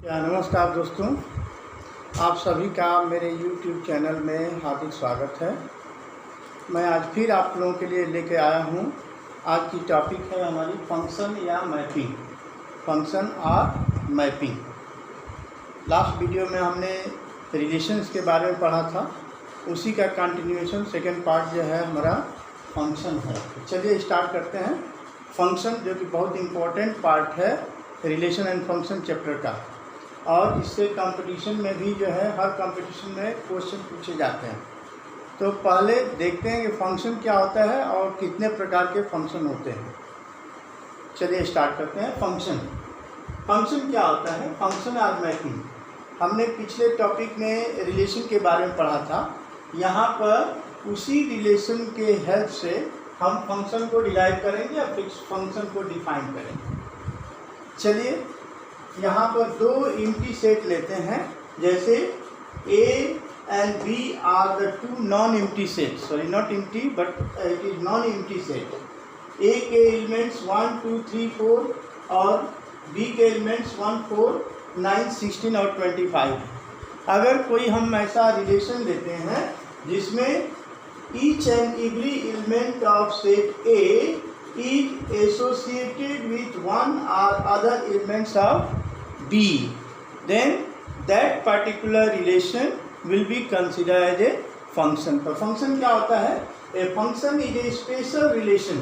नमस्कार दोस्तों, आप सभी का मेरे YouTube चैनल में हार्दिक स्वागत है। मैं आज फिर आप लोगों के लिए लेके आया हूँ। आज की टॉपिक है हमारी फंक्शन या मैपिंग, फंक्शन और मैपिंग। लास्ट वीडियो में हमने रिलेशंस के बारे में पढ़ा था, उसी का कंटिन्यूएशन सेकेंड पार्ट जो है हमारा फंक्शन है। चलिए स्टार्ट करते हैं। फंक्शन जो कि बहुत इम्पोर्टेंट पार्ट है रिलेशन एंड फंक्शन चैप्टर का, और इससे कंपटीशन में भी जो है हर कंपटीशन में क्वेश्चन पूछे जाते हैं। तो पहले देखते हैं कि फंक्शन क्या होता है और कितने प्रकार के फंक्शन होते हैं। चलिए स्टार्ट करते हैं। फंक्शन क्या होता है? फंक्शन और मैपिंग हमने पिछले टॉपिक में रिलेशन के बारे में पढ़ा था। यहाँ पर उसी रिलेशन के हेल्प से हम फंक्शन को डिराइव करेंगे या फिक्स फंक्शन को डिफाइन करेंगे। चलिए यहाँ पर दो एम्प्टी सेट लेते हैं, जैसे A and B are the two non-empty sets, sorry not empty but it is non-empty set। A के एलिमेंट्स 1, 2, 3, 4 और B के एलिमेंट्स 1, 4, 9, 16 और 25। अगर कोई हम ऐसा रिलेशन लेते हैं जिसमें each and every element of set A is associated with one or other elements of B, then that particular relation will be considered as a function। पर फंक्शन क्या होता है? A function is a special relation.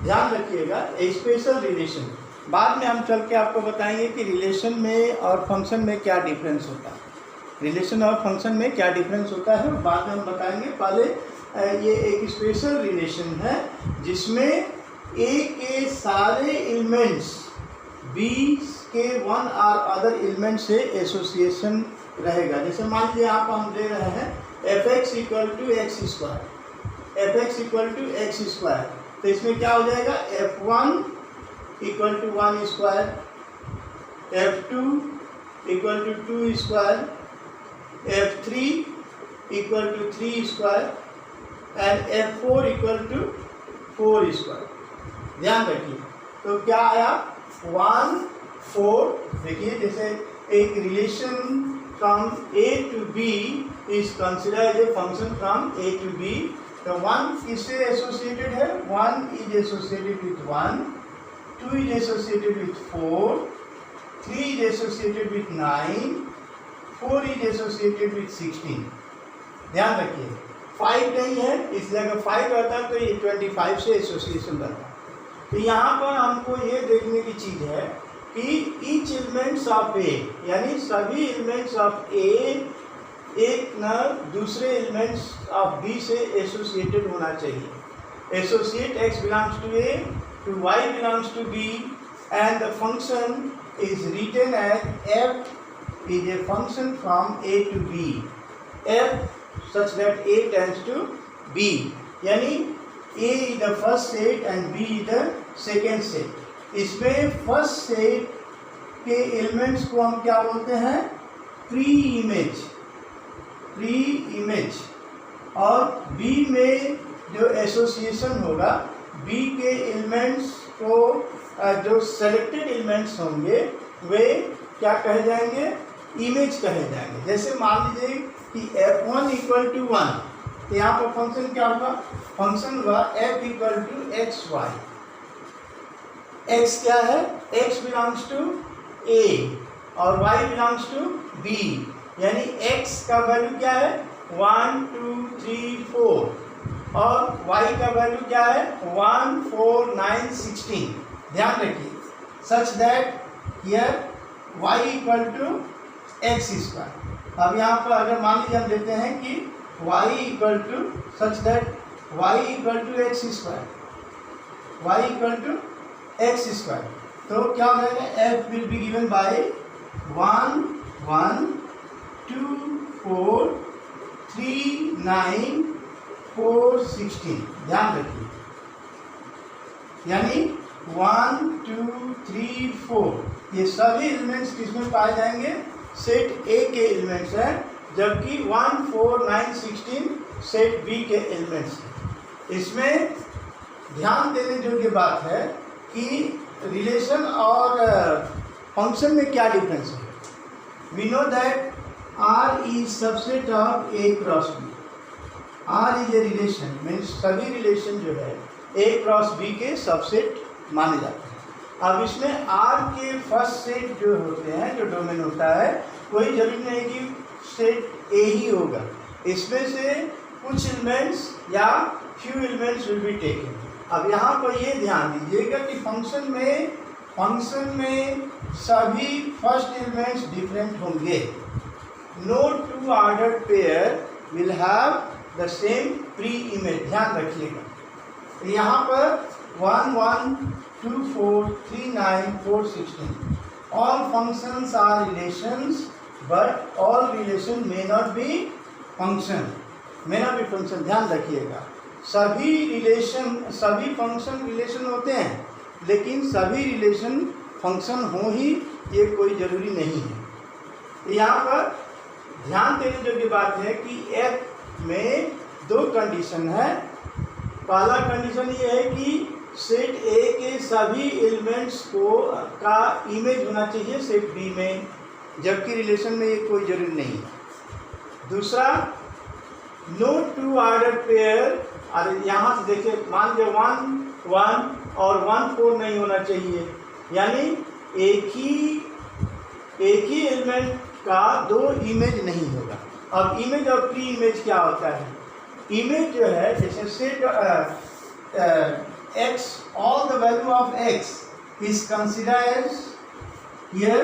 ध्यान रखिएगा, ए special relation. बाद में हम चल के आपको बताएंगे कि रिलेशन में और फंक्शन में क्या डिफरेंस होता है। रिलेशन और फंक्शन में क्या डिफरेंस होता है बाद में हम बताएंगे। पहले ये एक स्पेशल रिलेशन है जिसमें ए के सारे एलिमेंट्स बी के वन और अदर एलिमेंट से एसोसिएशन रहेगा। जैसे मान लीजिए आप हम दे रहे हैं fx equal to x square, तो इसमें क्या हो जाएगा? f1 equal to 1 square, f2 equal to 2 square, f3 equal to 3 square and f4 equal to 4 square. ध्यान रखिए, तो क्या आया? 1, 4। देखिए जैसे एक relation from A to B is considered as a function from A to B। तो 1 किससे एसोसिएटेड है? 1 is associated with 1, 2 is associated with 4, 3 is associated with 9, 4 is associated with 16। ध्यान रखिए 5 नहीं है, इसलिए अगर 5 रहता तो ये 25 से एसोसिएशन रहता। तो यहाँ पर हमको ये देखने की चीज़ है कि ईच एलिमेंट्स ऑफ ए, यानी सभी एलिमेंट्स ऑफ ए एक न दूसरे एलिमेंट्स ऑफ बी से एसोसिएटेड होना चाहिए। Associate x belongs to A to y belongs to B and the function is written as f is a function from A to B, f such that A tends to B, यानी A is the first set and B is the second set। इसमें first set के elements को हम क्या बोलते हैं? Pre image. और B में जो एसोसिएशन होगा, B के एलिमेंट्स को जो सेलेक्टेड एलिमेंट्स होंगे वे क्या कहे जाएंगे? इमेज कहे जाएंगे। जैसे मान लीजिए कि f1 इक्वल टू 1, तो यहाँ पर फंक्शन क्या होगा? फंक्शन होगा f equal to x y. x क्या है? x बिलोंग्स टू a और y बिलोंग्स टू b, यानी x का वैल्यू क्या है? 1, 2, 3, 4 और y का वैल्यू क्या है? 1, 4, 9, 16। ध्यान रखिए such that here y equal to x square. अब यहाँ पर अगर मान लीजिए हम देते हैं कि y equal to such that y equal to x square, y equal to x square, तो क्या हो जाएगा? f will be given by 1, 1, 2, 4, 3, 9, 4, 16। ध्यान रखिए, यानी 1, 2, 3, 4 ये सभी एलिमेंट्स किसमें पाए जाएंगे? सेट A के एलिमेंट्स हैं, जबकि 1, 4, 9, 16 सेट B के एलिमेंट्स हैं। इसमें ध्यान देने योग्य बात है कि रिलेशन और फंक्शन में क्या डिफरेंस है। We know that R is subset of A cross B. R is a relation, means सभी रिलेशन जो है A क्रॉस B के सबसेट माने जाते हैं। अब इसमें R के फर्स्ट सेट जो होते हैं, जो डोमेन होता है, कोई जरूरी नहीं कि सेट A ही होगा, इसमें से कुछ एलिमेंट्स या few elements will be taken. अब यहाँ पर ये ध्यान दीजिएगा कि फंक्शन में सभी फर्स्ट एलिमेंट्स डिफरेंट होंगे। No two ordered pair will have the same pre image, ध्यान रखिएगा। यहाँ पर 1 1 2 4 3 9 4 16 all functions are relations, but all relation may not be function, ध्यान रखिएगा। सभी फंक्शन रिलेशन होते हैं, लेकिन सभी रिलेशन फंक्शन हो ही ये कोई ज़रूरी नहीं है। यहाँ पर ध्यान देने जोगी बात है कि F में दो कंडीशन है। पहला कंडीशन ये है कि सेट A के सभी एलिमेंट्स का इमेज होना चाहिए सेट B में, जबकि रिलेशन में ये कोई जरूरी नहीं है। दूसरा, नो टू ऑर्डर पेयर, अरे यहाँ से देखिए, मान लीजिए 1 1 और 1 4 नहीं होना चाहिए, यानी एक ही एलिमेंट का दो इमेज नहीं होगा। अब इमेज और प्री इमेज क्या होता है? इमेज जो है, जैसे set x, all the value of x is considered as, here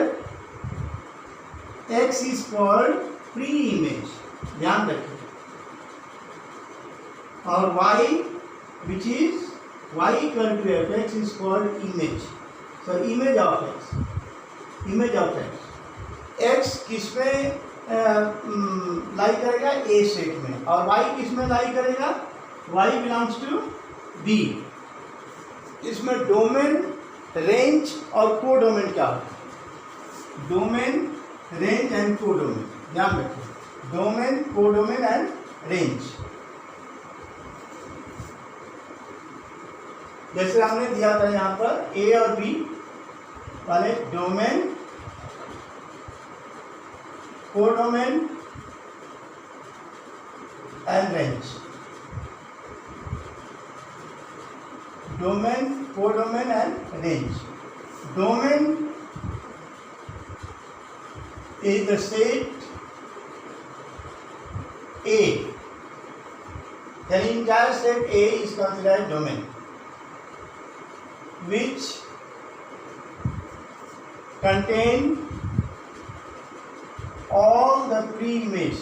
x is called pre image, ध्यान रखिए। और y which is y equal to fx is called image. So image of x, x किसमें लाई करेगा? A set में। और y किसमें लाई करेगा? y belongs to B। इसमें डोमेन, रेंज और को डोमेन क्या होता है? डोमेन, रेंज एंड को डोमेन, ध्यान रखिए। डोमेन, को डोमेन एंड रेंज। जैसे हमने दिया था यहाँ पर A और B वाले domain, codomain and range. Domain, codomain and range. Domain is the set A, the entire set A is considered domain, which contain all the pre-image,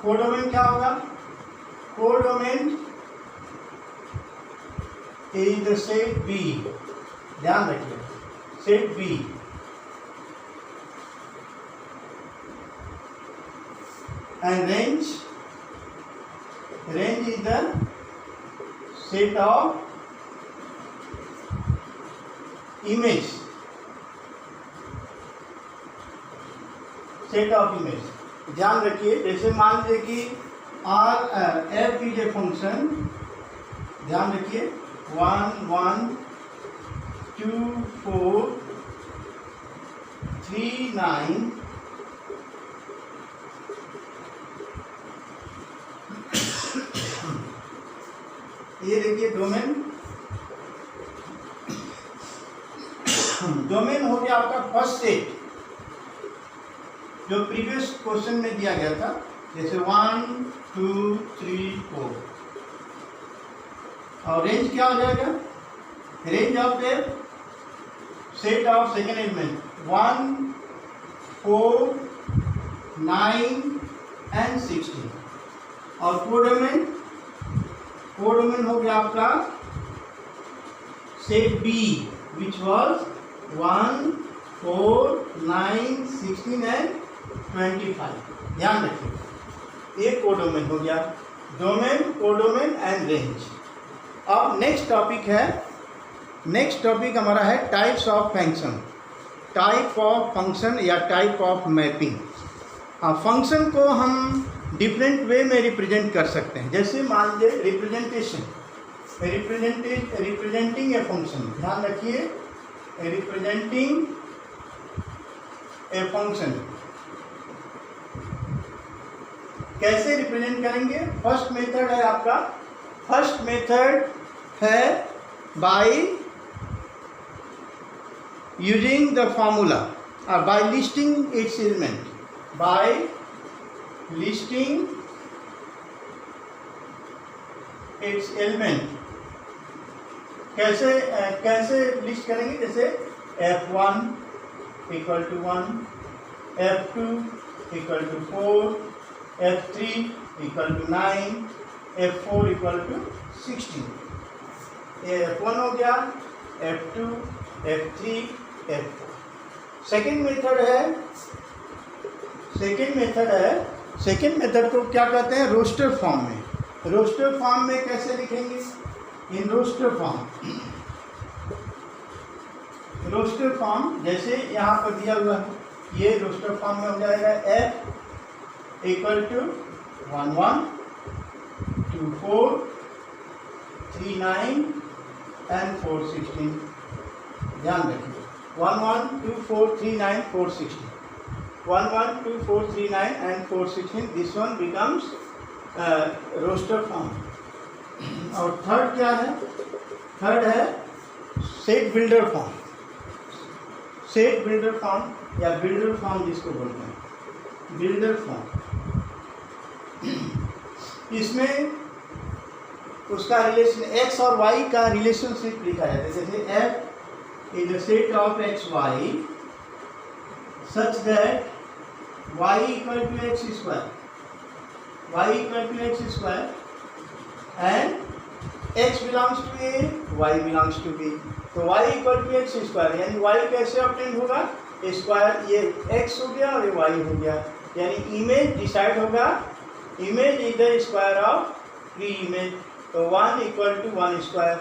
codomain क्या होगा? Codomain is the set B, ध्यान रखिए, set B। and range is the set of image, ध्यान रखिए। जैसे मान लीजिए कि f इज ए फंक्शन, ध्यान रखिए, 1 1 2 4 3 9 ये देखिए डोमेन हो गया आपका फर्स्ट सेट, जो प्रीवियस क्वेश्चन में दिया गया था, जैसे 1 2 3 4। और रेंज क्या हो जाएगा? Range of A set of second element 1 4 9 and 16। और कोडोमेन हो गया आपका set B, which was 1 4 9 16 and 25। ध्यान रखिए, एक कोडोमेन हो गया। Domain, codomain and range. अब नेक्स्ट टॉपिक हमारा है types of function, type of function या टाइप ऑफ मैपिंग। फंक्शन को हम डिफरेंट वे में रिप्रेजेंट कर सकते हैं। जैसे मान लीजिए रिप्रेजेंटेशन, रिप्रेजेंटिंग ए फंक्शन, ध्यान रखिए, रिप्रेजेंटिंग ए फंक्शन कैसे रिप्रेजेंट करेंगे। फर्स्ट मेथड है आपका, फर्स्ट मेथड है बाय यूजिंग द फॉर्मूला और by listing its element, by listing its element. कैसे लिस्ट करेंगे, जैसे f1 equal to 1, f2 equal to 4, f3 equal to 9, f4 equal to 16। ये f1 हो गया, f2, f3, f4। Second method को क्या कहते हैं, रोस्टर फॉर्म में। रोस्टर फॉर्म में कैसे लिखेंगे, इन रोस्टर फॉर्म जैसे यहाँ पर दिया हुआ है, ये रोस्टर फॉर्म में हो जाएगा f इक्वल टू 1 1 2 4 3 9 एंड 4 16। ध्यान रखिए, 1 1 2 4 3 9 4 16, 1 1 2 4 3 9 and 4 16, this one becomes roster form. और थर्ड क्या है, थर्ड है set builder form, set builder form या बिल्डर फॉर्म जिसको बोलते हैं, बिल्डर फॉर्म। इसमें उसका रिलेशन x और y का रिलेशनशिप लिखा जाता है, जैसे f is the set of x y such that y equal to x square, y equal to x square and x belongs to a, y belongs to b। तो y equal to x square यानी y कैसे obtain होगा, square, ये x हो गया और ये y हो गया, यानी इमेज डिसाइड होगा, image is the square of pre image. तो 1 equal to 1 square,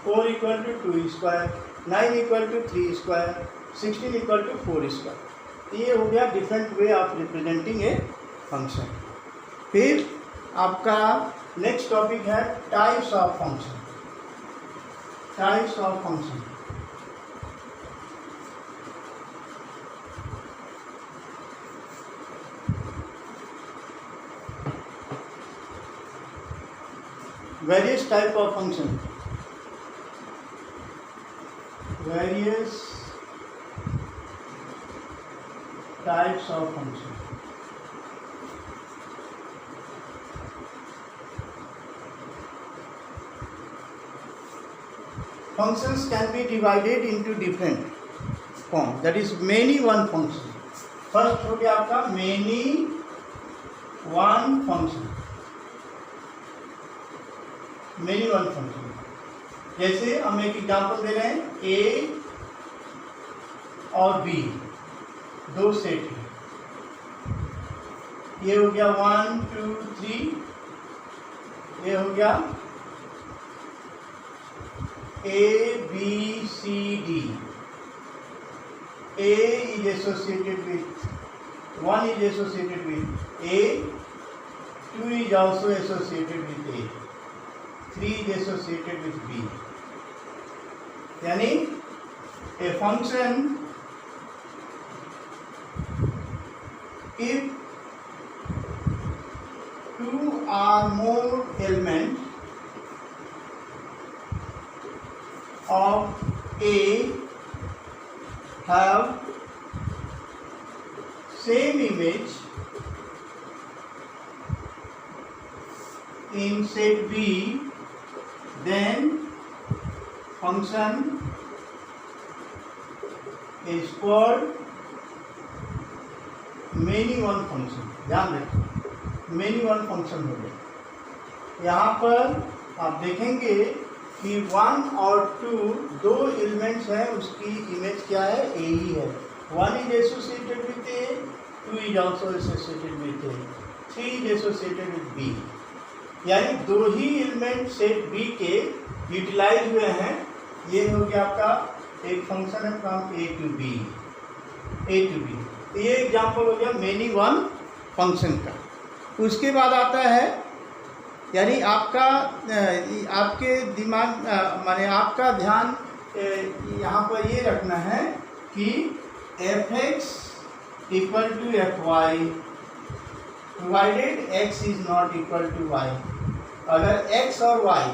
4 equal to 2 square, 9 equal to 3 square, 16 equal to 4 square. ये हो गया different way of representing a function. फिर आपका नेक्स्ट टॉपिक है types of function. Types of function, various type of function, various types of function. Functions can be divided into different forms, that is many one function। First हो गया आपका many one function, many one function। जैसे हम एक example दे रहे हैं, a और b दो सेट है, ये हो गया 1 2 3, ये हो गया A B C D। A is associated with 1 is associated with A, 2 is also associated with A, 3 is associated with B। यानी a function if 2 or more elements of A have same image in set B, then function is called many one function। ध्यान रखें, many one function हो गया। यहाँ पर आप देखेंगे कि 1 और 2 दो एलिमेंट्स हैं, उसकी इमेज क्या है, ए ही है। 1 is associated with A, 2 is also associated with A, 3 is associated with B. यानी दो ही एलिमेंट सेट बी के यूटिलाइज हुए हैं। ये हो गया आपका एक फंक्शन है from A to B, A to B. ये एग्जाम्पल हो गया मेनी वन फंक्शन का। उसके बाद आता है यानी आपके दिमाग माने आपका ध्यान यहाँ पर ये रखना है कि fx equal to fy provided x is not equal to y। अगर x और y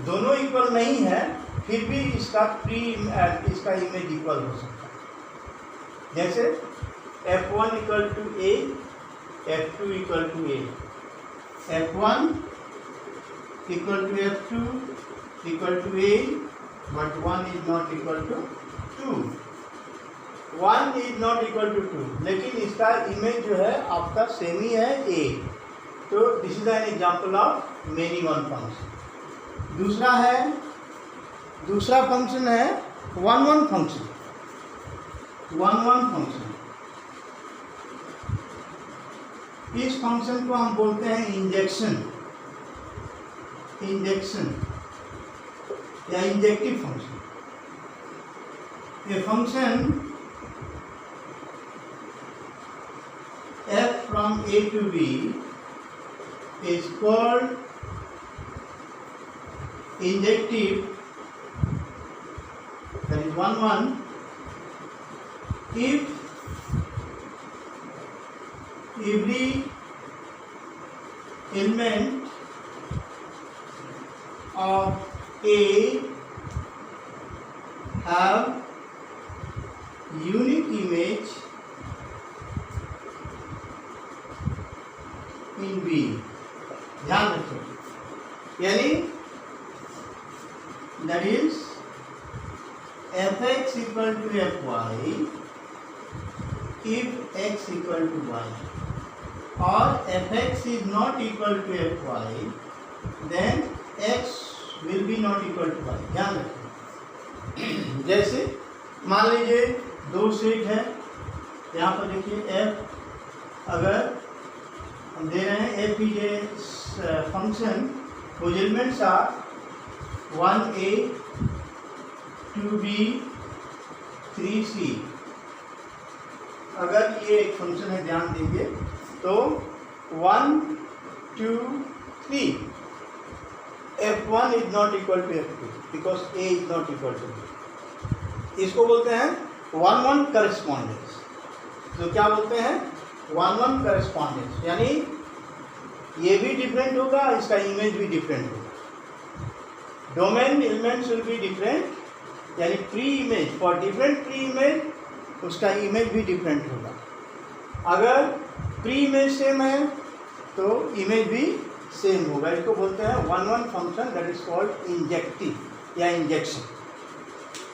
दोनों इक्वल नहीं है फिर भी इसका इमेज इक्वल हो सकता है। जैसे f1 equal to a, f2 equal to a, f1 equal to f2 equal to a, but 1 is not equal to 2। 1 is not equal to 2, लेकिन इसका इमेज जो है आपका सेम ही है a। तो this is an example of many one function. दूसरा function है one one function. इस फंक्शन को हम बोलते हैं इंजेक्शन या इंजेक्टिव फंक्शन। ये function f from a to b is called injective, that is 1 1, if every element of A have unique image in B। ध्यान रखो, यानी that is fx equal to fy if x equal to y, or fx is not equal to fy then x will be not equal to y। ध्यान रखिए, जैसे मान लीजिए दो set है, यहाँ पर देखिए f अगर हम दे रहे हैं f is a function whose elements are 1a 2b 3c। अगर ये एक फंक्शन है, ध्यान दीजिए, तो 1 2 3 f1 is not equal to f2 because a is not equal to b। इसको बोलते हैं 1 1 करस्पॉन्डेंस। तो क्या बोलते हैं 1 1 करस्पॉन्डेंस, यानी ये भी डिफरेंट होगा, इसका इमेज भी डिफरेंट होगा। Domain elements will be different, यानी pre image for different pre image उसका इमेज भी डिफरेंट होगा। अगर प्री इमेज सेम है तो इमेज भी सेम होगा। इसको बोलते हैं 1 1 function, that is called injective या इंजेक्शन।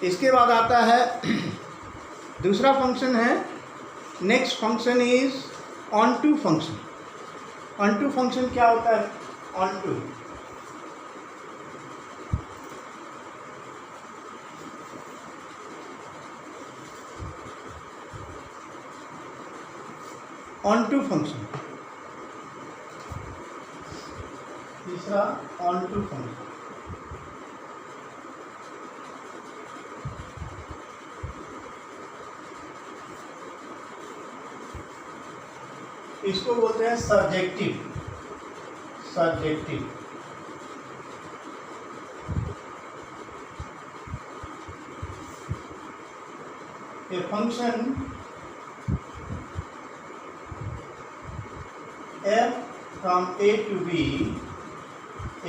इसके बाद आता है दूसरा फंक्शन है, next function is onto function. Onto function क्या होता है? ऑन टू फंक्शन, तीसरा ऑन टू फंक्शन। इसको बोलते हैं surjective. A function f from a to b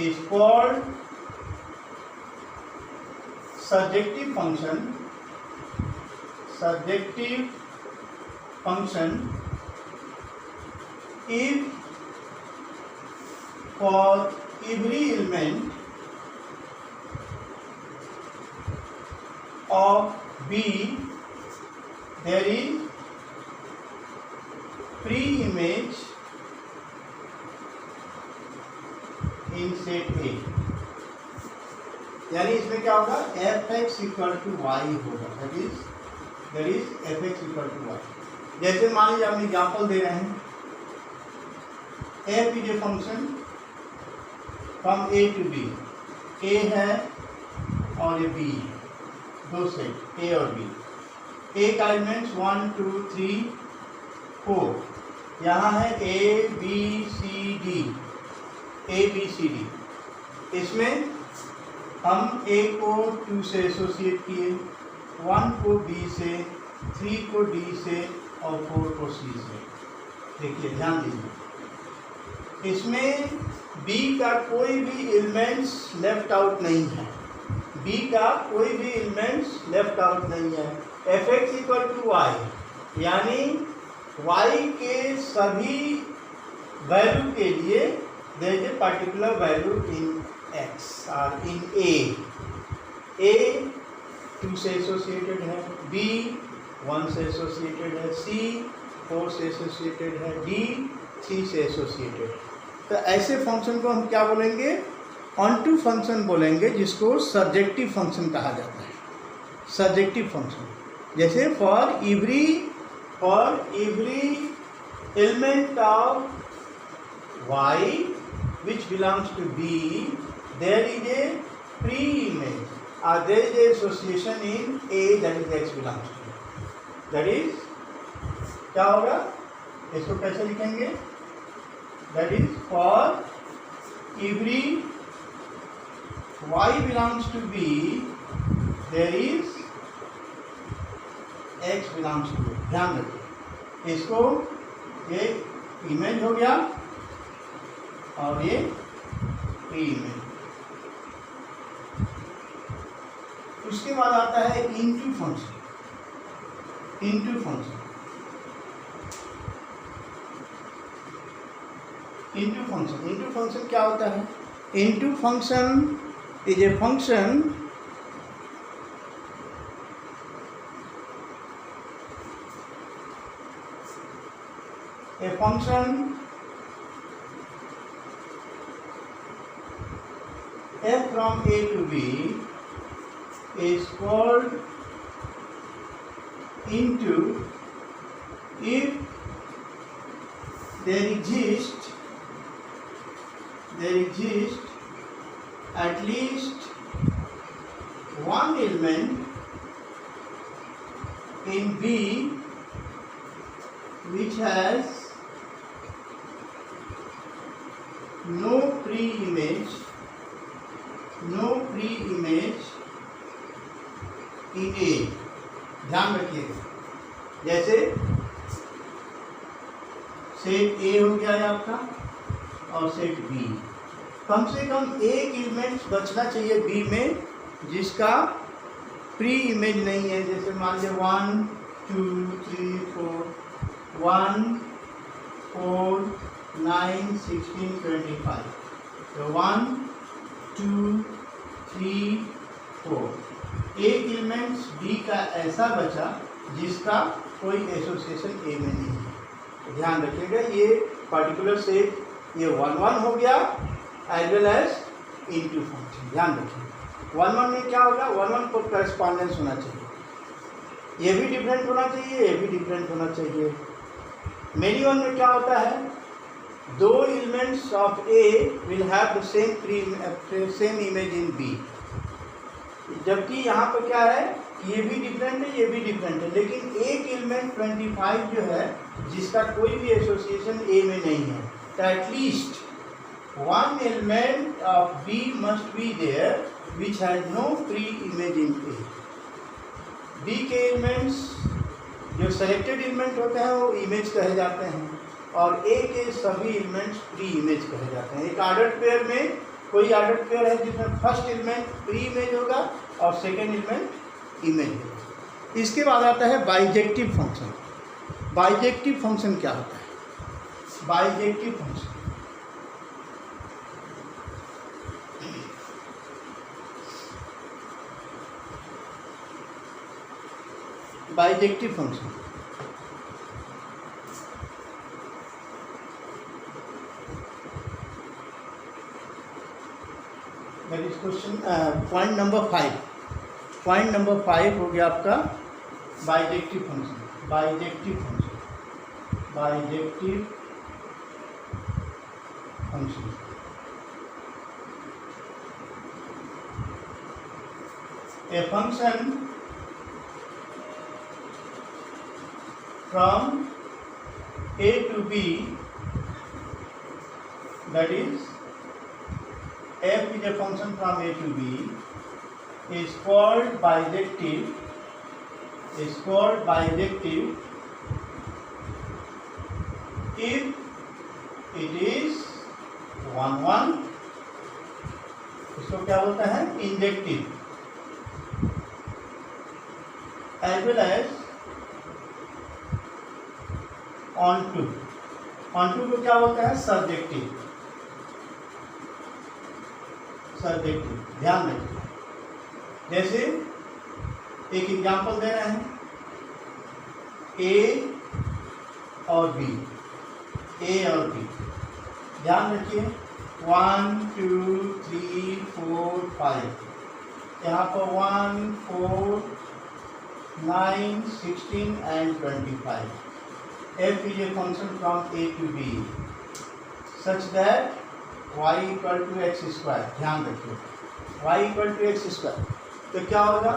is called surjective function if for every element of B there is pre-image in set A। यानी इसमें क्या होगा, fx इक्वल टू वाई होगा, that is fx equal to y. जैसे मान लीजिए हम example दे रहे हैं, f is a function from a to b। a है और ये b, दो सेट A और B। a का एलिमेंट्स 1 2 3 4, यहाँ है ए बी सी डी। इसमें हम ए को 2 से एसोसिएट किए, 1 को बी से, 3 को डी से और 4 को सी से। देखिए ध्यान दीजिए, इसमें बी का कोई भी एलिमेंट्स लेफ्ट आउट नहीं है। बी का कोई भी एलिमेंट्स लेफ्ट आउट नहीं है। F x equal to y, यानी y के सभी वैल्यू के लिए there is a particular value in x और इन a 2 से एसोसिएटेड है, b 1 से एसोसिएटेड है, c 4 से एसोसिएटेड है, d 3 से एसोसिएटेड है। तो ऐसे फंक्शन को हम क्या बोलेंगे? ऑनटू फंक्शन बोलेंगे, जिसको सर्जेक्टिव फंक्शन कहा जाता है। सर्जेक्टिव फंक्शन, जैसे for every element of y which belongs to b, there is a pre-image or there is a association in a that is x belongs to. That is क्या होगा? इसको कैसे लिखेंगे? That is for every y belongs to b, there is x belongs to a. ध्यान रखिए, इसको ये image हो गया और ये प्री इमेज। उसके बाद आता है इनटू फंक्शन। इनटू फंक्शन क्या होता है? Into function is a function f from a to b is called into if there exists at least one element in b which has no pre-image in A। ध्यान रखिएगा, जैसे set A हो गया है आपका और सेट B, कम से कम एक एलिमेंट बचना चाहिए B में जिसका प्री इमेज नहीं है। जैसे मान लीजिए 1 2 3 4 1 4 9 16 25, तो 1 2 3 4, एक एलिमेंट्स बी का ऐसा बचा जिसका कोई एसोसिएशन ए में नहीं है। तो ध्यान रखिएगा, ये पर्टिकुलर सेट ये 1 1 हो गया as well as into function. ध्यान रखिए 1 1 में क्या होगा? 1 1 को करेस्पॉन्डेंस होना चाहिए, ये भी डिफरेंट होना चाहिए, ये भी डिफरेंट होना चाहिए। मेनी वन में क्या होता है? दो elements of A will have the same image in B, जबकि यहाँ पर क्या है? ये भी डिफरेंट है, ये भी डिफरेंट है, लेकिन एक एलिमेंट 25 जो है जिसका कोई भी एसोसिएशन ए में नहीं है, तो at least one element of B must be there which has no pre-image in A. B के एलिमेंट्स जो सेलेक्टेड एलिमेंट होते हैं वो इमेज कहे जाते हैं और A के सभी एलिमेंट्स प्री इमेज कहे जाते हैं। एक आर्डर्ड पेयर में कोई आर्डर्ड पेयर है जिसमें फर्स्ट एलिमेंट प्री इमेज होगा और सेकेंड एलिमेंट इमेज होगा। इसके बाद आता है बाइजेक्टिव फंक्शन। बाइजेक्टिव फंक्शन क्या होता है? Bijective function bijective function that is question point number 5। Point number 5 हो गया आपका bijective function. Bijective function, bijective function a function from A to B, that is f is a function from A to B, is called bijective, if it is 1 1, इसको क्या बोलता है, injective, as well as onto को क्या बोलता है, subjective. ध्यान रखिए, जैसे एक एग्जांपल दे रहे हैं, ए और बी, ध्यान रखिए, 1 2 3 4 5, यहाँ पर 1 4 9 16 and 25. F is a function from A to B such that y equal to x square, ध्यान रखिए, y equal to x square, तो क्या होगा,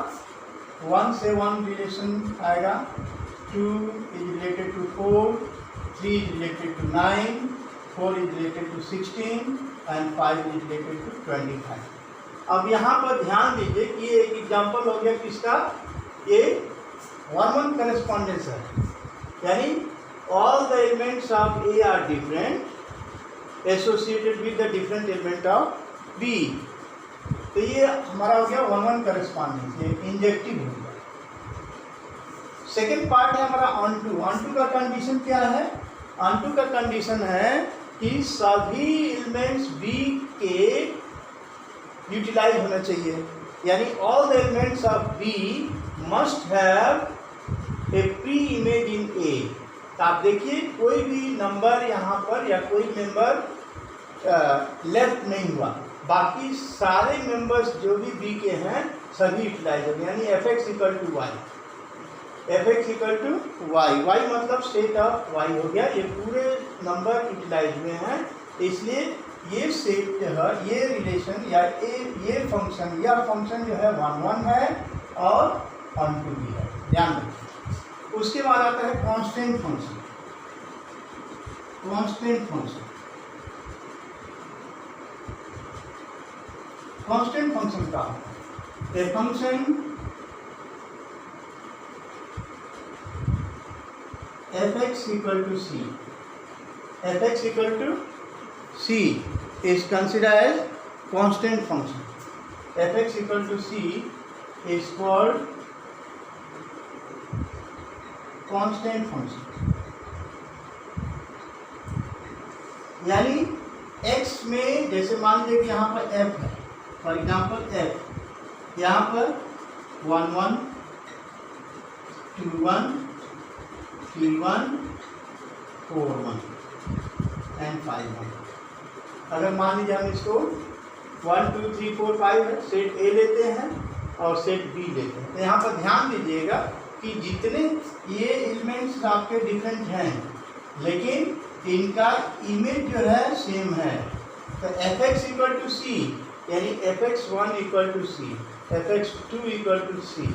1 से 1 रिलेशन आएगा, 2 is related to 4, 3 is related to 9, 4 is related to 16 and 5 is related to 25. अब यहाँ पर ध्यान दीजिए कि ये एक एग्जाम्पल हो गया किसका, ये 1-1 करेस्पॉन्डेंस है, यानी all the elements of A are different associated with the different element of B. तो ये हमारा हो गया 1-1 करेस्पॉन्डेंस, ये इंजेक्टिव हो गया। सेकेंड पार्ट है हमारा ऑन टू का कंडीशन क्या है, ऑन टू का कंडीशन है कि सभी एलिमेंट्स B के यूटिलाइज होना चाहिए, यानी all the elements of B must have a pre image in A। तो आप देखिए कोई भी नंबर यहाँ पर या कोई मेंबर लेफ्ट नहीं हुआ, बाकी सारे मेंबर्स जो भी बी के हैं सभी यूटिलाइज हो गए, यानी f x equal to y, y मतलब सेट ऑफ वाई हो गया, ये पूरे नंबर यूटिलाइज हुए हैं, इसलिए ये सेट है, ये रिलेशन या ये फंक्शन जो है 1-1 है और ऑन टू भी है, ध्यान रखिए। उसके बाद आता है कांस्टेंट फंक्शन। कांस्टेंट फंक्शन का a function f x equal to C is considered as constant function. Fx equal to c is called constant function. यानी x में जैसे मान लीजिए कि यहाँ पर f है, फॉर एग्जाम्पल f, यहाँ पर 1-1 2-1 3-1 4-1 and 5-1। अगर मान लीजिए हम इसको 1 2 3 4 5 है, सेट ए लेते हैं और सेट बी लेते हैं, तो यहाँ पर ध्यान दीजिएगा कि जितने ये एलिमेंट्स आपके डिफरेंट हैं लेकिन इनका इमेज जो है सेम है, तो f x equal to c यानी f x 1 equal to c, f x 2 equal to c,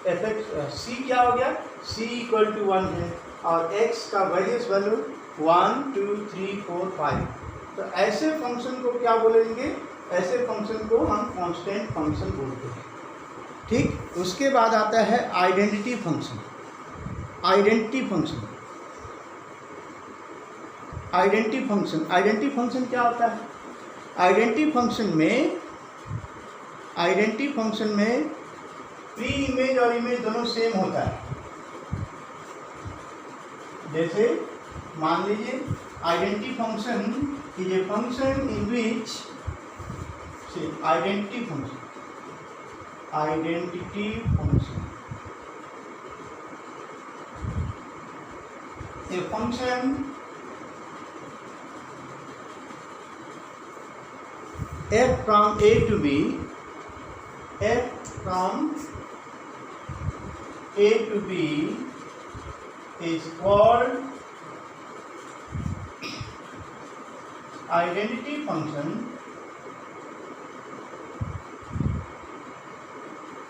f x c क्या हो गया, सी इक्वल टू 1 है और एक्स का वेरियस वैल्यू 1 2 3 4 5। तो ऐसे फंक्शन को क्या बोलेंगे, ऐसे फंक्शन को हम कांस्टेंट फंक्शन बोलते हैं। ठीक, उसके बाद आता है आइडेंटिटी फंक्शन। आइडेंटिटी फंक्शन क्या होता है, आइडेंटिटी फंक्शन में प्री इमेज और इमेज दोनों सेम होता है। जैसे मान लीजिए identity function is a function in which identity function a function f from A to B, is called identity function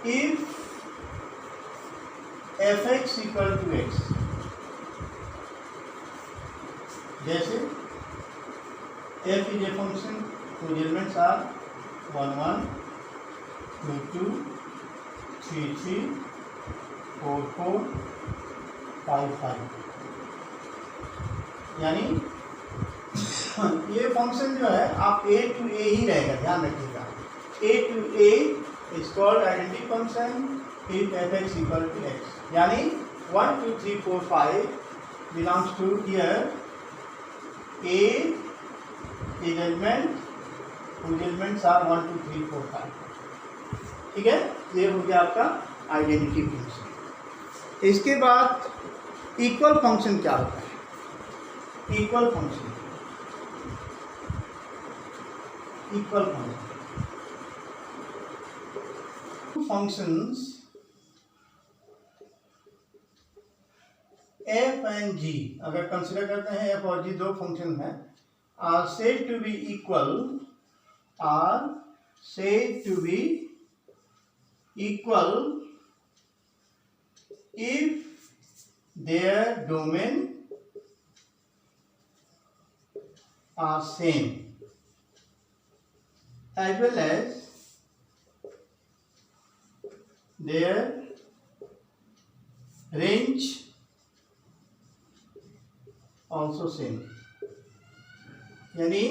if fx equal to x, जैसे f is a function whose elements are 1 1 2 2 3 3 4 4 5 5, यानी ये function जो है आप a to a ही रहेगा, ध्यान रखिएगा। a to a is called identity function if f(x) equal to x, यानी 1 2 3 4 5 belongs to here a is element whose elements are 1 2 3 4 5, ठीक है। ये हो गया आपका आइडेंटिटी फंक्शन। इसके बाद इक्वल फंक्शन क्या होता है? Equal function functions f and g अगर कंसिडर करते हैं, f और g दो फंक्शन हैं, are said to be equal if their domain are same as well as their range also same, यानी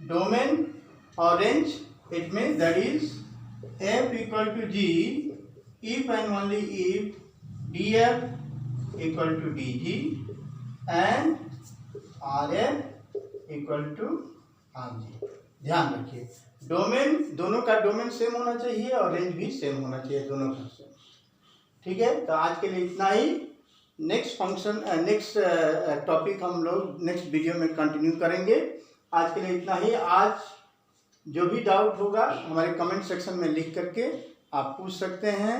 डोमेन और range, it means that is f equal to g if and only if df equal to dg and rf equal to rg। ध्यान रखिए, domain, दोनों का domain same होना चाहिए और range भी सेम होना चाहिए, दोनों का सेम, ठीक है। तो आज के लिए इतना ही। नेक्स्ट टॉपिक हम लोग नेक्स्ट वीडियो में कंटिन्यू करेंगे। आज के लिए इतना ही। आज जो भी डाउट होगा हमारे कमेंट सेक्शन में लिख करके आप पूछ सकते हैं।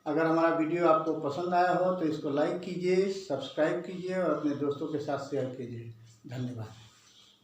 अगर हमारा वीडियो आपको पसंद आया हो तो इसको लाइक कीजिए, सब्सक्राइब कीजिए और अपने दोस्तों के साथ शेयर कीजिए। धन्यवाद।